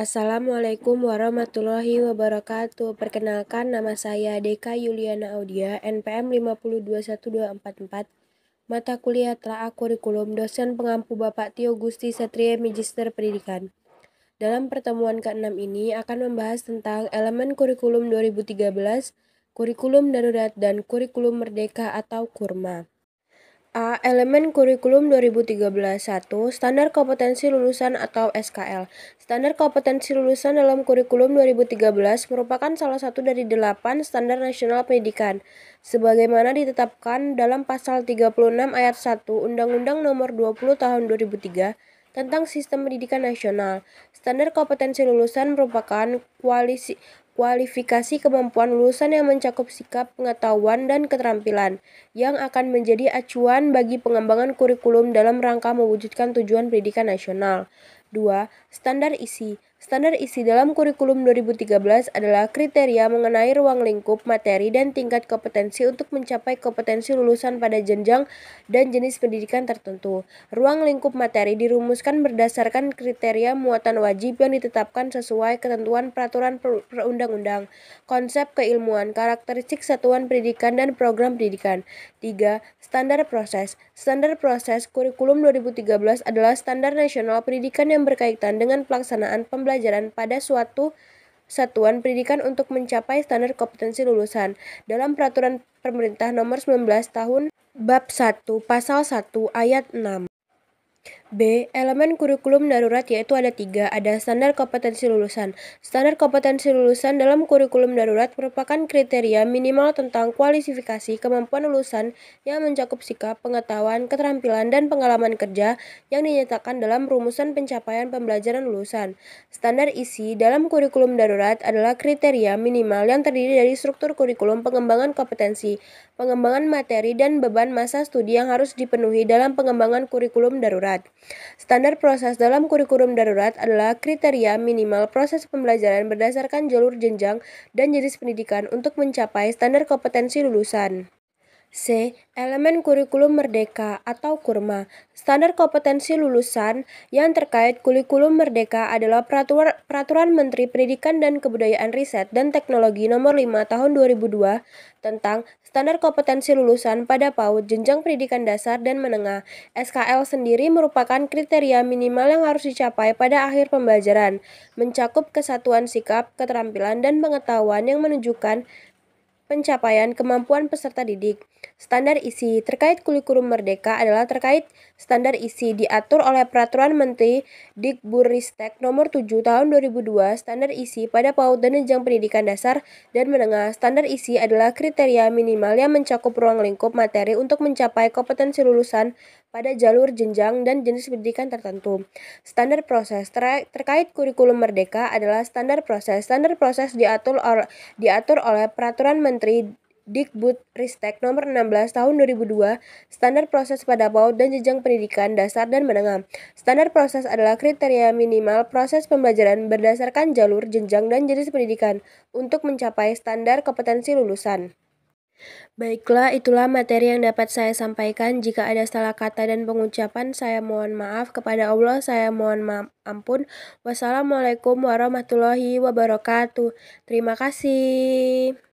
Assalamualaikum warahmatullahi wabarakatuh. Perkenalkan, nama saya Deka Yuliana Audia, NPM 5021244. Mata kuliah Telaah Kurikulum, dosen pengampu Bapak Tio Gusti Satria Magister Pendidikan. Dalam pertemuan ke-6 ini akan membahas tentang elemen kurikulum 2013, kurikulum darurat, dan kurikulum merdeka atau KURMA. A. Elemen kurikulum 2013. 1. Standar kompetensi lulusan atau SKL. Standar kompetensi lulusan dalam kurikulum 2013 merupakan salah satu dari 8 standar nasional pendidikan, sebagaimana ditetapkan dalam pasal 36 ayat 1 Undang-Undang Nomor 20 Tahun 2003 tentang Sistem Pendidikan Nasional. Standar kompetensi lulusan merupakan kualifikasi kemampuan lulusan yang mencakup sikap, pengetahuan, dan keterampilan yang akan menjadi acuan bagi pengembangan kurikulum dalam rangka mewujudkan tujuan pendidikan nasional. 2. Standar isi. Standar isi dalam kurikulum 2013 adalah kriteria mengenai ruang lingkup, materi, dan tingkat kompetensi untuk mencapai kompetensi lulusan pada jenjang dan jenis pendidikan tertentu. Ruang lingkup materi dirumuskan berdasarkan kriteria muatan wajib yang ditetapkan sesuai ketentuan peraturan perundang-undang, konsep keilmuan, karakteristik satuan pendidikan, dan program pendidikan. 3. Standar proses. Standar proses kurikulum 2013 adalah standar nasional pendidikan yang berkaitan dengan pelaksanaan pembelajaran pada suatu satuan pendidikan untuk mencapai standar kompetensi lulusan dalam Peraturan Pemerintah Nomor 19 Tahun Bab 1 Pasal 1 Ayat 6. B. Elemen kurikulum darurat yaitu ada 3. Ada standar kompetensi lulusan. Standar kompetensi lulusan dalam kurikulum darurat merupakan kriteria minimal tentang kualifikasi kemampuan lulusan yang mencakup sikap, pengetahuan, keterampilan, dan pengalaman kerja yang dinyatakan dalam rumusan pencapaian pembelajaran lulusan. Standar isi dalam kurikulum darurat adalah kriteria minimal yang terdiri dari struktur kurikulum, pengembangan kompetensi, pengembangan materi, dan beban masa studi yang harus dipenuhi dalam pengembangan kurikulum darurat. Standar proses dalam kurikulum darurat adalah kriteria minimal proses pembelajaran berdasarkan jalur jenjang dan jenis pendidikan untuk mencapai standar kompetensi lulusan. C. Elemen kurikulum merdeka atau KURMA. Standar kompetensi lulusan yang terkait kurikulum merdeka adalah Peraturan Menteri Pendidikan dan Kebudayaan Riset dan Teknologi Nomor 5 Tahun 2002 tentang standar kompetensi lulusan pada PAUD, jenjang pendidikan dasar dan menengah. SKL sendiri merupakan kriteria minimal yang harus dicapai pada akhir pembelajaran, mencakup kesatuan sikap, keterampilan, dan pengetahuan yang menunjukkan pencapaian kemampuan peserta didik. Standar isi terkait kurikulum merdeka adalah terkait standar isi diatur oleh Peraturan Menteri Dikbudristek Nomor 7 Tahun 2002. Standar isi pada PAUD dan jenjang pendidikan dasar dan menengah. Standar isi adalah kriteria minimal yang mencakup ruang lingkup materi untuk mencapai kompetensi lulusan pada jalur jenjang dan jenis pendidikan tertentu. Standar proses terkait kurikulum merdeka adalah standar proses. Standar proses diatur oleh Peraturan Menteri Dikbudristek Nomor 16 Tahun 2002. Standar proses pada PAUD dan jenjang pendidikan dasar dan menengah. Standar proses adalah kriteria minimal proses pembelajaran berdasarkan jalur jenjang dan jenis pendidikan untuk mencapai standar kompetensi lulusan. Baiklah, itulah materi yang dapat saya sampaikan. Jika ada salah kata dan pengucapan, saya mohon maaf. Kepada Allah, saya mohon ampun. Wassalamualaikum warahmatullahi wabarakatuh. Terima kasih.